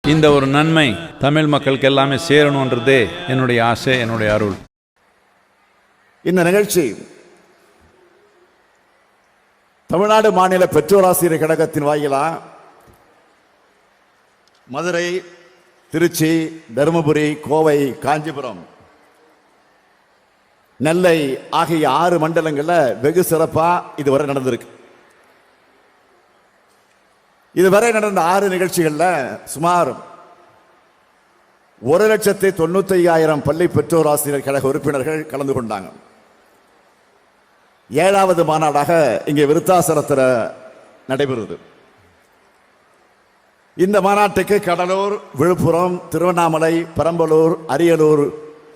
இந்த ஒரு நன்மை தமிழ் மக்களுக்கு எல்லாமே சேரணுன்றதே என்னுடைய ஆசை, என்னுடைய அருள். இந்த நிகழ்ச்சி தமிழ்நாடு மாநில பெற்றோர் ஆசிரியர் கழகத்தின் வாயிலா மதுரை, திருச்சி, தருமபுரி, கோவை, காஞ்சிபுரம், நெல்லை ஆகிய 6 மண்டலங்கள்ல வெகு சிறப்பா இதுவரை நடந்திருக்கு. இதுவரை நடந்த 6 நிகழ்ச்சிகள்ல சுமார் 1,95,000 பள்ளி பெற்றோர் ஆசிரியர் கழக உறுப்பினர்கள் கலந்து கொண்டாங்க. 7வது மாநாடாக இங்கே விருத்தாசலத்தில் நடைபெறுது. இந்த மாநாட்டுக்கு கடலூர், விழுப்புரம், திருவண்ணாமலை, பெரம்பலூர், அரியலூர்,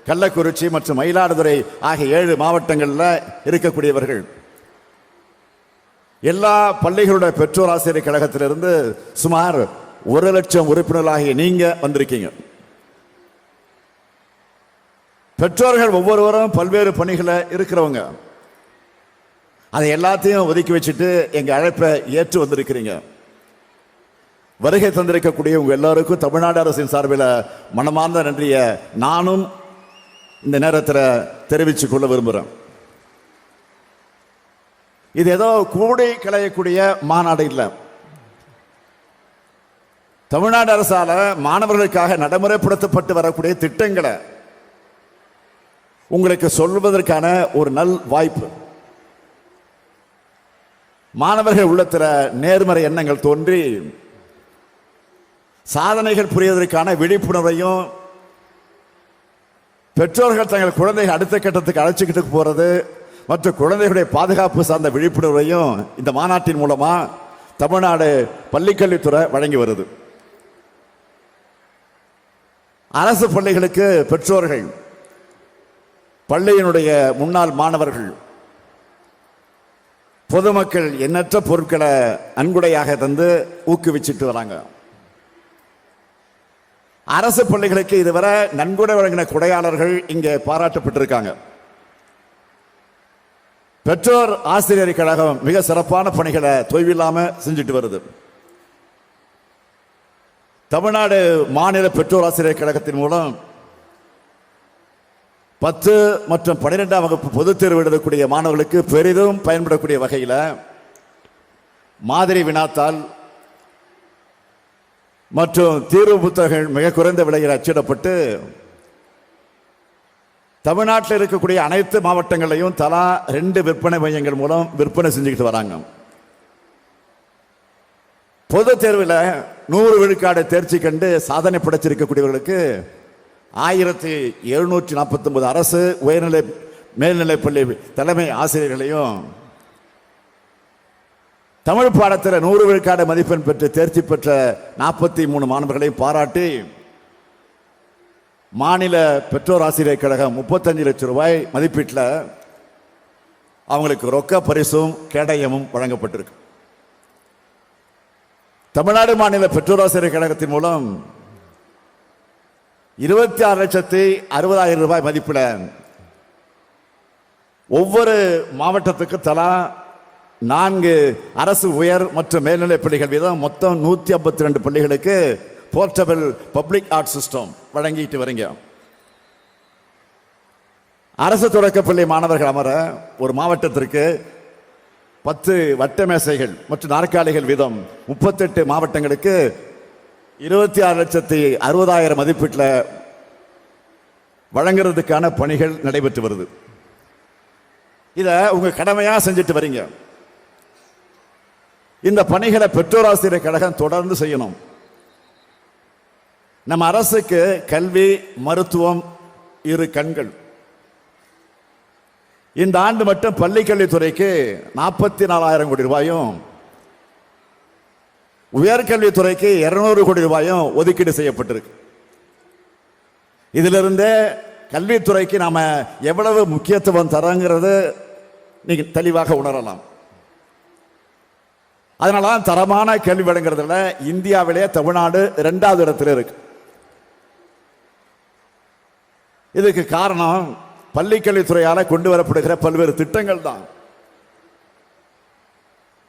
கள்ளக்குறிச்சி மற்றும் மயிலாடுதுறை ஆகிய 7 மாவட்டங்களில் இருக்கக்கூடியவர்கள், எல்லா பள்ளிகளுடைய பெற்றோர் ஆசிரியர் கழகத்திலிருந்து சுமார் 1,00,000 உறுப்பினர்களாகிய நீங்க வந்திருக்கீங்க. பெற்றோர்கள் ஒவ்வொருவரும் பல்வேறு பணிகளை இருக்கிறவங்க. அதை எல்லாத்தையும் ஒதுக்கி வச்சுட்டு எங்க அழைப்பை ஏற்று வந்திருக்கிறீங்க. வருகை தந்திருக்கக்கூடிய உங்க எல்லாருக்கும் தமிழ்நாடு அரசின் சார்பில் மனமார்ந்த நன்றியை நானும் இந்த நேரத்தில் தெரிவித்துக் கொள்ள விரும்புகிறேன். இது ஏதோ கூடி களையக்கூடிய மாநாடு இல்லை. தமிழ்நாடு அரசால மாணவர்களுக்காக நடைமுறைப்படுத்தப்பட்டு வரக்கூடிய திட்டங்களை உங்களுக்கு சொல்வதற்கான ஒரு நல் வாய்ப்பு. மாணவர்கள் உள்ளத்தில் நேர்மறை எண்ணங்கள் தோன்றி சாதனைகள் புரிவதற்கான விழிப்புணர்வையும், பெற்றோர்கள் தங்கள் குழந்தைகள் அடுத்த கட்டத்துக்கு அழைச்சிக்கிட்டு போறது மற்றும் குழந்தைகளுடைய பாதுகாப்பு சார்ந்த விழிப்புணர்வையும் இந்த மாநாட்டின் மூலமா தமிழ்நாடு பள்ளிக்கல்வித்துறை வழங்கி வருது. அரசு பள்ளிகளுக்கு பெற்றோர்கள், பள்ளியினுடைய முன்னாள் மாணவர்கள், பொதுமக்கள் எண்ணற்ற பொருட்களை நன்கொடையாக தந்து ஊக்குவிச்சுட்டு வராங்க. அரசு பள்ளிகளுக்கு இதுவரை நன்கொடை வழங்கின கொடையாளர்கள் இங்கே பாராட்டப்பட்டிருக்காங்க. பெற்றோர் ஆசிரியர் கழகம் மிக சிறப்பான பணிகளை தொய்வில்லாம செஞ்சுட்டு வருது. தமிழ்நாடு மாநில பெற்றோர் ஆசிரியர் கழகத்தின் மூலம் 10 மற்றும் 12ஆம் வகுப்பு பொதுத் தேர்வு எழுதக்கூடிய மாணவர்களுக்கு பெரிதும் பயன்படக்கூடிய வகையில் மாதிரி வினாத்தாள் மற்றும் தீர்வு புத்தகங்கள் மிக குறைந்த விலையில் அச்சிடப்பட்டு தமிழ்நாட்டில் இருக்கக்கூடிய அனைத்து மாவட்டங்களையும் தலா 2 விற்பனை மையங்கள் மூலம் விற்பனை செஞ்சுக்கிட்டு வராங்க. பொது தேர்வில் 100 விழுக்காடு தேர்ச்சி கண்டு சாதனை படைச்சிருக்கக்கூடியவர்களுக்கு 1749 அரசு உயர்நிலை மேல்நிலைப்பள்ளி தலைமை ஆசிரியர்களையும், தமிழ் பாடத்தில் 100 விழுக்காடு மதிப்பெண் பெற்று தேர்ச்சி பெற்ற 43 மாணவர்களையும் பாராட்டி மாநில பெற்றோர் ஆசிரியர் கழகம் 35 லட்சம் ரூபாய் மதிப்பீட்டில் அவங்களுக்கு ரொக்க பரிசும் கேடயமும் வழங்கப்பட்டிருக்கு. தமிழ்நாடு மாநில பெற்றோர் ஆசிரியர் கழகத்தின் மூலம் 26,60,000 ரூபாய் மதிப்பில் ஒவ்வொரு மாவட்டத்துக்கு தலா 4 அரசு உயர் மற்றும் மேல்நிலை பள்ளிகள் வீதம் மொத்தம் 152 பள்ளிகளுக்கு போர்ட்டபிள் பப்ளிக் ஆர்ட் சிஸ்டம் வழங்கிட்டு வரீங்க. அரசு தொடக்கப்பள்ளி மாணவர்கள் அமர ஒரு மாவட்டத்திற்கு 10 வட்ட மேசைகள் மற்றும் நாற்காலிகள் வீதம் 38 மாவட்டங்களுக்கு 26,60,000 மதிப்பீட்டில் வழங்குறதுக்கான பணிகள் நடைபெற்று வருது. இதை உங்க கடமையா செஞ்சுட்டு வரீங்க. இந்த பணிகளை பெற்றோர் ஆசிரியர் கழகம் தொடர்ந்து செய்யணும். நம்ம அரசுக்கு கல்வி, மருத்துவம் 2 கண்கள். இந்த ஆண்டு மட்டும் பள்ளிக்கல்வித்துறைக்கு 44,000 கோடி ரூபாயும், உயர்கல்வித்துறைக்கு 200 கோடி ரூபாயும் ஒதுக்கீடு செய்யப்பட்டிருக்கு. இதிலிருந்தே கல்வித்துறைக்கு நாம எவ்வளவு முக்கியத்துவம் தரங்கிறது நீங்க தெளிவாக உணரலாம். அதனால தரமான கல்வி வழங்குறதுல இந்தியாவிலே தமிழ்நாடு 2வது இடத்துல இருக்கு. இதுக்கு காரணம் பள்ளிக்கல்வித்துறையால கொண்டு வரப்படுகிற பல்வேறு திட்டங்கள் தான்.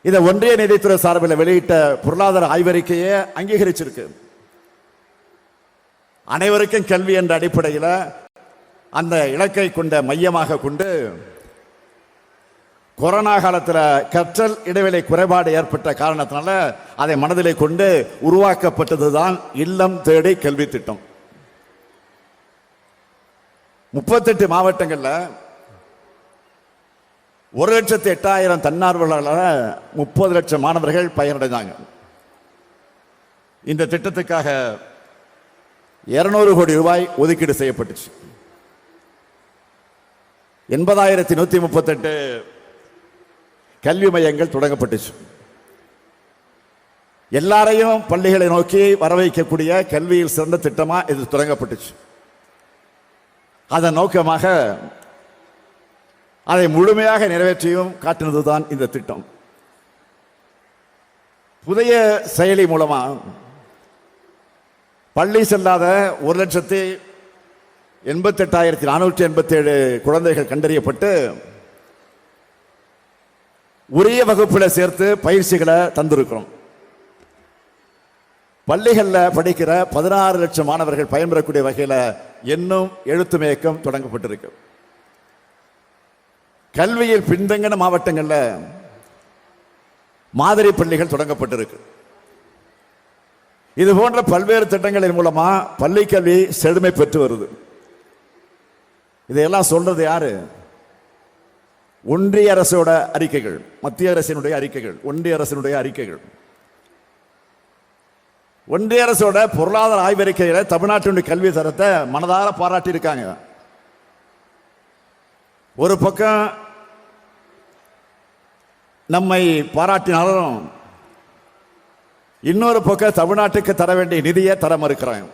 இதை ஒன்றிய நிதித்துறை சார்பில் வெளியிட்ட பொருளாதார ஆய்வறிக்கையை அங்கீகரிச்சிருக்கு. அனைவருக்கும் கல்வி என்ற அடிப்படையில் அந்த இலக்கை கொண்ட மையமாக கொண்டு கொரோனா காலத்தில் கற்றல் இடைவெளி குறைபாடு ஏற்பட்ட காரணத்தினால அதை மனதிலே கொண்டு உருவாக்கப்பட்டதுதான் இல்லம் தேடி கல்வி திட்டம். 38 மாவட்டங்களில் 1,08,000 தன்னார்வலர்களால் 30 லட்சம் மாணவர்கள் பயனடைந்தாங்க. இந்த திட்டத்துக்காக 200 கோடி ரூபாய் ஒதுக்கீடு செய்யப்பட்டுச்சு. 80,138 கல்வி மையங்கள் தொடங்கப்பட்டுச்சு. எல்லாரையும் பள்ளிகளை நோக்கி வர வைக்கக்கூடிய கல்வியில் சிறந்த திட்டமா இது தொடங்கப்பட்டுச்சு. அதன் நோக்கமாக அதை முழுமையாக நிறைவேற்றியும் காட்டினதுதான் இந்த திட்டம். புதிய செயலி மூலமா பள்ளி செல்லாத 1,88,487 குழந்தைகள் கண்டறியப்பட்டு உரிய வகுப்பில் சேர்த்து பயிற்சிகளை தந்திருக்கிறோம். பள்ளிகளில் படிக்கிற 16 லட்சம் மாணவர்கள் பயன்பெறக்கூடிய வகையில் இன்னும் எழுத்து இயக்கம் தொடங்கப்பட்டிருக்கு. கல்வியில் பின்தங்கின மாவட்டங்களில் மாதிரி பள்ளிகள் தொடங்கப்பட்டிருக்கு. இது போன்ற பல்வேறு திட்டங்களின் மூலமா பள்ளி கல்வி செழுமை பெற்று வருது. இதையெல்லாம் சொல்றது யாரு? ஒன்றிய அரசோட அறிக்கைகள், மத்திய அரசினுடைய அறிக்கைகள், ஒன்றிய அரசினுடைய அறிக்கைகள். ஒன்றிய அரசோட பொருளாதார ஆய்வறிக்கையில தமிழ்நாட்டினுடைய கல்வி தரத்தை மனதார பாராட்டி இருக்காங்க. ஒரு பக்கம் நம்மை பாராட்டினாலும் இன்னொரு பக்கம் தமிழ்நாட்டுக்கு தர வேண்டிய நிதியை தர மறுக்கிறாங்க.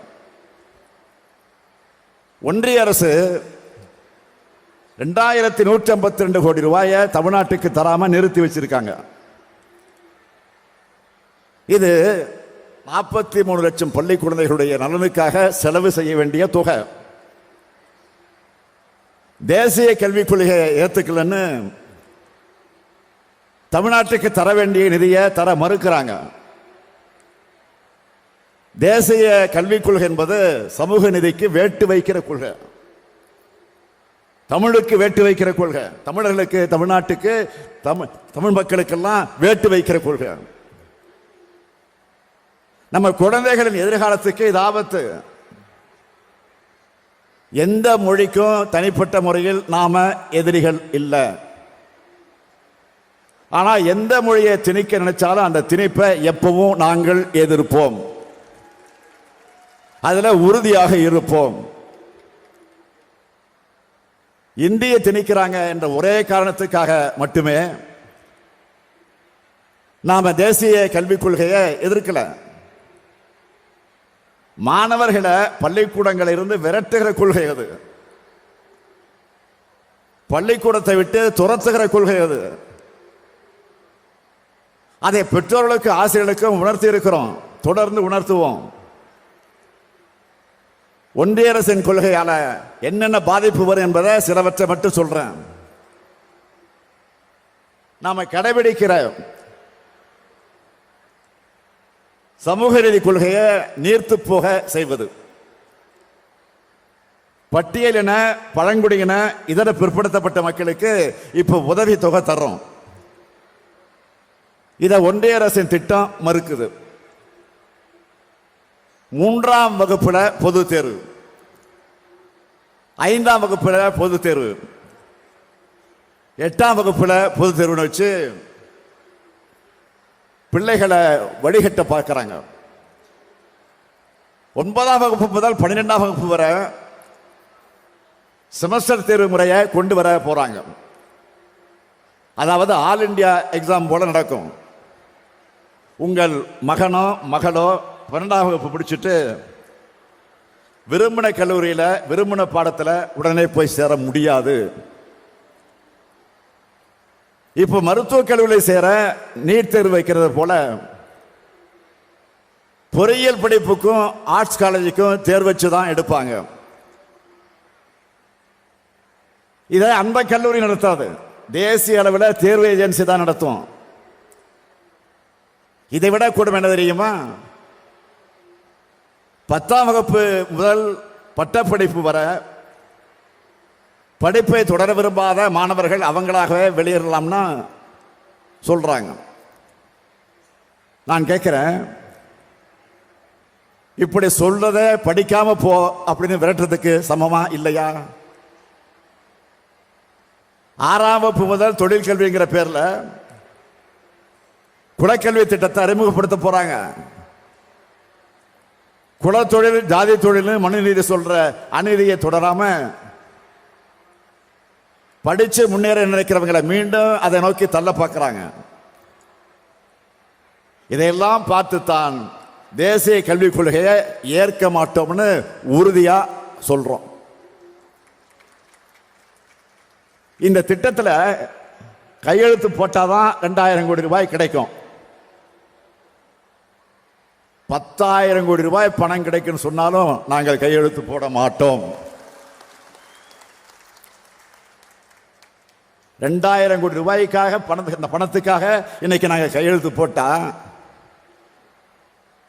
ஒன்றிய அரசு 2,152 கோடி ரூபாயை தமிழ்நாட்டுக்கு தராம நிறுத்தி வச்சிருக்காங்க. இது 43 லட்சம் பள்ளி குழந்தைகளுடைய நலனுக்காக செலவு செய்ய வேண்டிய தொகை. தேசிய கல்விக் கொள்கையை ஏத்துக்கலன்னு தமிழ்நாட்டுக்கு தர வேண்டிய நிதியை தர மறுக்கிறாங்க. தேசிய கல்விக் கொள்கை என்பது சமூக நிதிக்கு வேட்டு வைக்கிற கொள்கை, தமிழுக்கு வேட்டு வைக்கிற கொள்கை, தமிழர்களுக்கு, தமிழ்நாட்டுக்கு, தமிழ் மக்களுக்கெல்லாம் வேட்டு வைக்கிற கொள்கை. நம்ம குழந்தைகளின் எதிர்காலத்துக்கு இது ஆபத்து. எந்த மொழிக்கும் தனிப்பட்ட முறையில் நாம எதிரிகள் இல்லை. ஆனா எந்த மொழியை திணிக்க நினைச்சாலும் அந்த திணிப்பை எப்பவும் நாங்கள் எதிர்ப்போம், அதுல உறுதியாக இருப்போம். இந்திய திணிக்கிறாங்க என்ற ஒரே காரணத்துக்காக மட்டுமே நாம தேசிய கல்விக் கொள்கையை எதிர்க்கல. மாணவர்களை பள்ளிக்கூடங்களில் இருந்து விரட்டுகிற கொள்கை அது, பள்ளிக்கூடத்தை விட்டு துரத்துகிற கொள்கை அது. அதை பெற்றோர்களுக்கு, ஆசிரியர்களுக்கும் உணர்த்தி இருக்கிறோம், தொடர்ந்து உணர்த்துவோம். ஒன்றிய அரசின் கொள்கையால என்னென்ன பாதிப்பு வரும் என்பதை சிலவற்றை மட்டும் சொல்றேன். நாம கடைபிடிக்கிற சமூக நீதி கொள்கையை நீர்த்து போக செய்வது, பட்டியலின, பழங்குடியின, இதர பிற்படுத்தப்பட்ட மக்களுக்கு இப்ப உதவி தொகை தர்றோம். இதை ஒன்றிய அரசின் திட்டம் மறுக்குது. 3ஆம் வகுப்புல பொது தேர்வு, 5ஆம் வகுப்புல பொது தேர்வு, 8ஆம் வகுப்புல பொது தேர்வுன்னு வச்சு பிள்ளைகளை வழிகட்ட பார்க்கிறாங்க. 9ஆம் வகுப்பு முதல் 12ஆம் வகுப்பு வரை செமஸ்டர் தேர்வு முறையை கொண்டு வர போறாங்க. அதாவது ஆல் இண்டியா எக்ஸாம் போல நடக்கும். உங்கள் மகனோ மகளோ 12ஆம் வகுப்பு முடிச்சுட்டு விரும்பின கல்லூரியில் விரும்பின பாடத்தில் உடனே போய் சேர முடியாது. இப்ப மருத்துவக் கல்லூரியில் சேர நீட் தேர்வு வைக்கிறது போல பொறியியல் படிப்புக்கும் ஆர்ட்ஸ் காலேஜுக்கும் தேர்வு வச்சு தான் எடுப்பாங்க. இதை அந்த கல்லூரி நடத்தாது, தேசிய அளவில் தேர்வு ஏஜென்சி தான் நடத்தும். இதை விட கூடும் என்ன தெரியுமா? 10ஆம் வகுப்பு முதல் பட்டப்படிப்பு வர படிப்பை தொடர விரும்பாத மாணவர்கள் அவங்களாகவே வெளியேறலாம்னா சொல்றாங்க. நான் கேட்கிறேன், இப்படி சொல்றத படிக்காம போ அப்படின்னு விரட்டுறதுக்கு சமமா இல்லையா? 6ஆம் வகுப்பு முதல் தொழில் கல்விங்கிற பேர்ல குலக்கல்வி திட்டத்தை அறிமுகப்படுத்த போறாங்க. குலத்தொழில் ஜாதி தொழில் மனுநீதி சொல்ற அநீதியை தொடராம படிச்சு முன்னேற நினைக்கிறவங்களை மீண்டும் அதை நோக்கி தள்ள பார்க்கிறாங்க. இதையெல்லாம் பார்த்து தான் தேசிய கல்விக் கொள்கையை ஏற்க மாட்டோம்னு உறுதியா சொல்றோம். இந்த திட்டத்தில் கையெழுத்து போட்டாதான் 2000 கோடி ரூபாய் கிடைக்கும். 10,000 கோடி ரூபாய் பணம் கிடைக்கும் சொன்னாலும் நாங்கள் கையெழுத்து போட மாட்டோம். 2000 கோடி ரூபாய்க்காக பணத்துக்காக இன்னைக்கு நாங்கள் கையெழுத்து போட்டா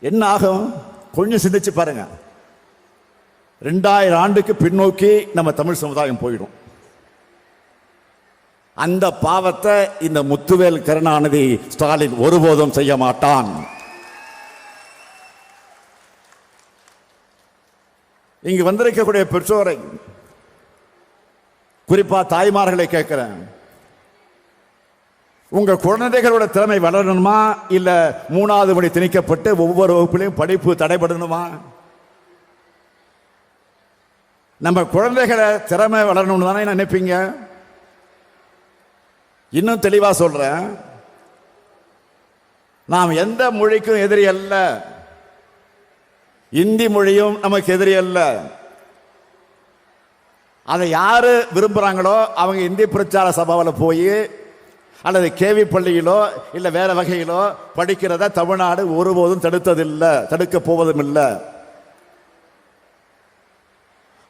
என்ன ஆகும்? கொஞ்சம் சிந்திச்சு பாருங்க. 2000 ஆண்டுக்கு பின்னோக்கி நம்ம தமிழ் சமுதாயம் போயிடும். அந்த பாவத்தை இந்த முத்துவேல் கருணாநிதி ஸ்டாலின் ஒருபோதும் செய்ய மாட்டான். இங்கு வந்திருக்கக்கூடிய பெற்றோரை, குறிப்பா தாய்மார்களை கேட்கிறேன், உங்க குழந்தைகளோட திறமை வளரணுமா இல்ல 3வது மணி திணிக்கப்பட்டு ஒவ்வொரு வகுப்பிலையும் படிப்பு தடைபடணுமா? நம்ம குழந்தைகளை திறமை வளரணும்னு தானே நினைப்பீங்க. இன்னும் தெளிவா சொல்றேன், நாம் எந்த மொழிக்கும் எதிரி அல்ல. இந்தி மொழியும் நமக்கு எதிரி அல்ல. அதை யாரு விரும்புறாங்களோ அவங்க இந்தி பிரச்சார சபாவில் போய் அல்லது கேவி பள்ளியிலோ இல்ல வேற வகையிலோ படிக்கிறத தமிழ்நாடு ஒருபோதும் தடுத்ததில்லை, தடுக்க போவதும் இல்லை.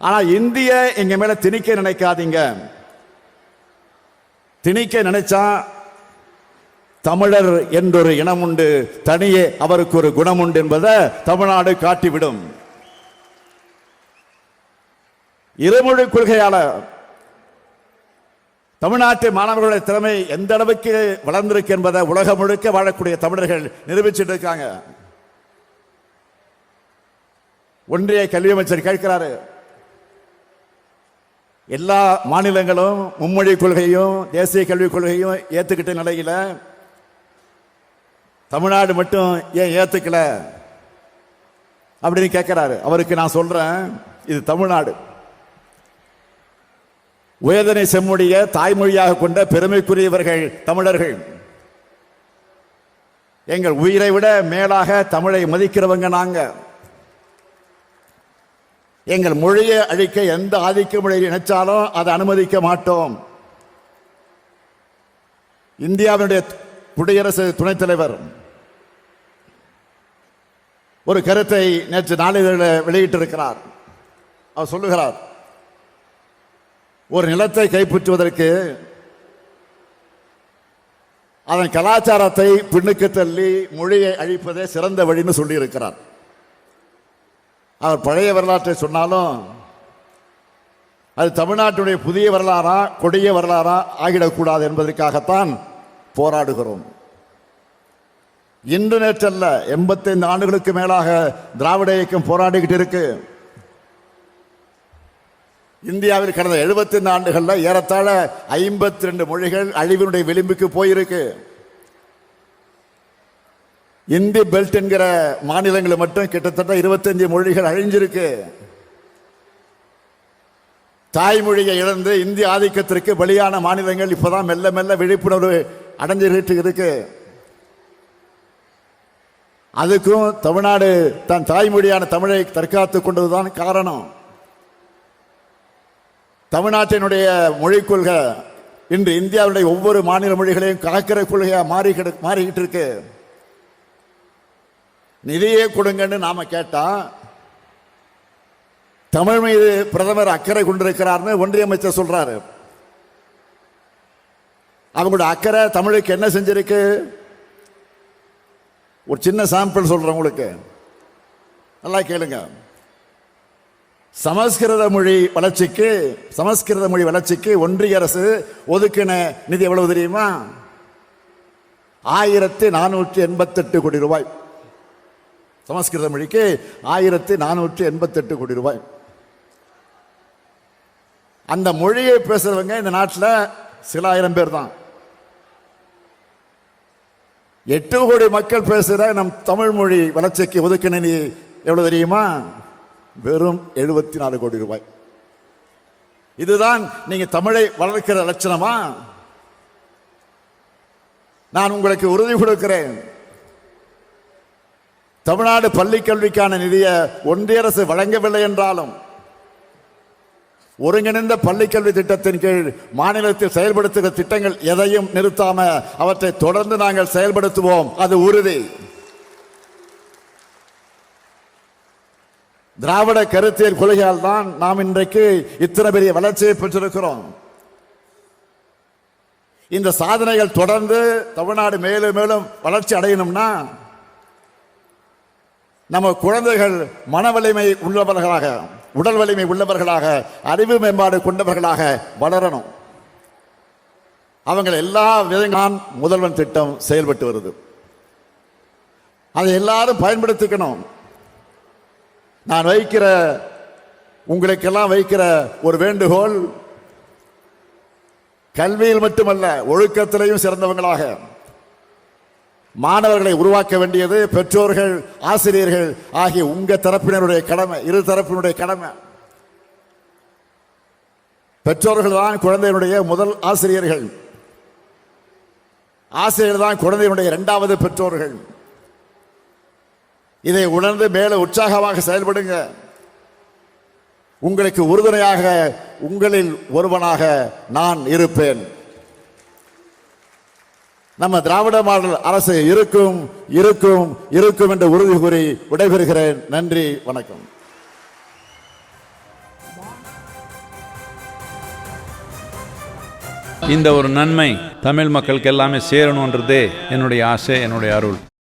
ஆனா இந்திய எங்க மேல திணிக்க நினைக்காதீங்க. திணிக்க நினைச்சா தமிழர் என்றொரு இனம் உண்டு, தனியே அவருக்கு ஒரு குணம் உண்டு என்பதை தமிழ்நாடு காட்டிவிடும். இருமொழி கொள்கையாளர் தமிழ்நாட்டு மாணவர்களுடைய திறமை எந்த அளவுக்கு வளர்ந்திருக்கு என்பதை உலகம் முழுக்க வாழக்கூடிய தமிழர்கள் நிரூபிச்சுட்டு இருக்காங்க. ஒன்றிய கல்வி அமைச்சர் கேட்கிறாரு, எல்லா மாநிலங்களும் மும்மொழி கொள்கையும் தேசிய கல்விக் கொள்கையும் ஏத்துக்கிட்ட நிலையில தமிழ்நாடு மட்டும் ஏன் ஏத்துக்கல அப்படின்னு கேட்கிறாரு. அவருக்கு நான் சொல்றேன், இது தமிழ்நாடு. உயர்தனை செம்முடைய தாய்மொழியாக கொண்ட பெருமைக்குரியவர்கள் தமிழர்கள். எங்கள் உயிரை விட மேலாக தமிழை மதிக்கிறவங்க நாங்க. எங்கள் மொழியை அழிக்க எந்த ஆதிக்க மொழியை நினைச்சாலும் அதை அனுமதிக்க மாட்டோம். இந்தியாவினுடைய குடியரசு துணைத் தலைவர் ஒரு கருத்தை நேற்று நாளிதழில் வெளியிட்டிருக்கிறார். அவர் சொல்லுகிறார், ஒரு நிலத்தை கைப்பற்றுவதற்கு அதன் கலாச்சாரத்தை பின்னுக்கு தள்ளி மொழியை அழிப்பதே சிறந்த வழின்னு சொல்லி இருக்கிறார். அவர் பழைய வரலாற்றை சொன்னாலும் அது தமிழ்நாட்டுடைய புதிய வரலாறா கொடிய வரலாறா ஆகிடக்கூடாது என்பதற்காகத்தான் போராடுகிறோம். இன்று நேற்றல்ல, 85 ஆண்டுகளுக்கு மேலாக திராவிட இயக்கம் போராடிக்கிட்டு இருக்கு. இந்தியாவில் கடந்த 75 ஆண்டுகளில் ஏறத்தாழ 52 மொழிகள் அழிவினுடைய விளிம்புக்கு போயிருக்கு. இந்தி பெல்ட் என்கிற மாநிலங்கள் மட்டும் கிட்டத்தட்ட 25 மொழிகள் அழிஞ்சிருக்கு. தாய்மொழியை இழந்து இந்திய ஆதிக்கத்திற்கு பலியான மாநிலங்கள் இப்பதான் மெல்ல மெல்ல விழிப்புணர்வு அடைஞ்சிட்டு இருக்கு. அதுக்கும் தமிழ்நாடு தன் தாய்மொழியான தமிழை தற்காத்துக் கொண்டதுதான் காரணம். தமிழ்நாட்டினுடைய மொழிக் கொள்கை இன்று இந்தியாவுடைய ஒவ்வொரு மாநில மொழிகளையும் காக்கிற கொள்கையா மாறிக்கிட்டு இருக்கு. நிதியே கொடுங்கன்னு நாம கேட்டா தமிழ் மீது பிரதமர் அக்கறை கொண்டிருக்கிறார்னு ஒன்றிய அமைச்சர் சொல்றாரு. அவங்களோட அக்கறை தமிழுக்கு என்ன செஞ்சிருக்கு? ஒரு சின்ன சாம்பிள் சொல்றேன் உங்களுக்கு. நல்லா கேளுங்க. சமஸ்கிருத மொழி வளர்ச்சிக்கு ஒன்றிய அரசு ஒதுக்கின நிதி எவ்வளவு தெரியுமா? 1488 கோடி ரூபாய். சமஸ்கிருத மொழிக்கு 1488 கோடி ரூபாய். அந்த மொழியை பேசுறவங்க இந்த நாட்டில் சில ஆயிரம் பேர் தான். 8 கோடி மக்கள் பேசுகிற நம் தமிழ் மொழி வளர்ச்சிக்கு ஒதுக்கின நிதி எவ்வளவு தெரியுமா? வெறும் 74 கோடி ரூபாய். இதுதான் நீங்க தமிழை வளர்க்கிற லட்சணமா? நான் உங்களுக்கு உறுதி கொடுக்கிறேன், தமிழ்நாடு பள்ளி கல்விக்கான நிதியை ஒன்றிய அரசு வழங்கவில்லை என்றாலும் ஒருங்கிணைந்த பள்ளிக்கல்வி திட்டத்தின் கீழ் மாநிலத்தில் செயல்படுத்துகிற திட்டங்கள் எதையும் நிறுத்தாம அவற்றை தொடர்ந்து நாங்கள் செயல்படுத்துவோம். அது உறுதி. திராவிட கருத்தியல் கொள்கையால் தான் நாம் இன்றைக்கு இத்தனை பெரிய வளர்ச்சியை பெற்றிருக்கிறோம். இந்த சாதனைகள் தொடர்ந்து தமிழ்நாடு மேலும் மேலும் வளர்ச்சி அடையணும்னா நம்ம குழந்தைகள் மன வலிமை உள்ளவர்களாக, உடல் வலிமை உள்ளவர்களாக, அறிவு மேம்பாடு கொண்டவர்களாக வளரணும். அவங்கள் எல்லா விதங்களும் முதல்வன் திட்டம் செயல்பட்டு வருது. அதை எல்லாரும் பயன்படுத்திக்கணும். நான் உங்களுக்கெல்லாம் வைக்கிற ஒரு வேண்டுகோள், கல்வியில் மட்டுமல்ல ஒழுக்கத்திலையும் சிறந்தவங்களாக மாணவர்களை உருவாக்க வேண்டியது பெற்றோர்கள், ஆசிரியர்கள் ஆகிய உங்க தரப்பினருடைய கடமை, இரு தரப்பினுடைய கடமை. பெற்றோர்கள் தான் குழந்தையினுடைய முதல் ஆசிரியர்கள், ஆசிரியர்கள் தான் குழந்தையினுடைய இரண்டாவது பெற்றோர்கள். இதை உணர்ந்து மேல உற்சாகமாக செயல்படுங்க. உங்களுக்கு உறுதுணையாக உங்களில் ஒருவனாக நான் இருப்பேன். நம்ம திராவிட மாடல் அரசு இருக்கும் இருக்கும் இருக்கும் என்று உறுதி கூறி விடைபெறுகிறேன். நன்றி, வணக்கம். இந்த ஒரு நன்மை தமிழ் மக்களுக்கு எல்லாமே சேரணுன்றதே என்னுடைய ஆசை, என்னுடைய அருள்.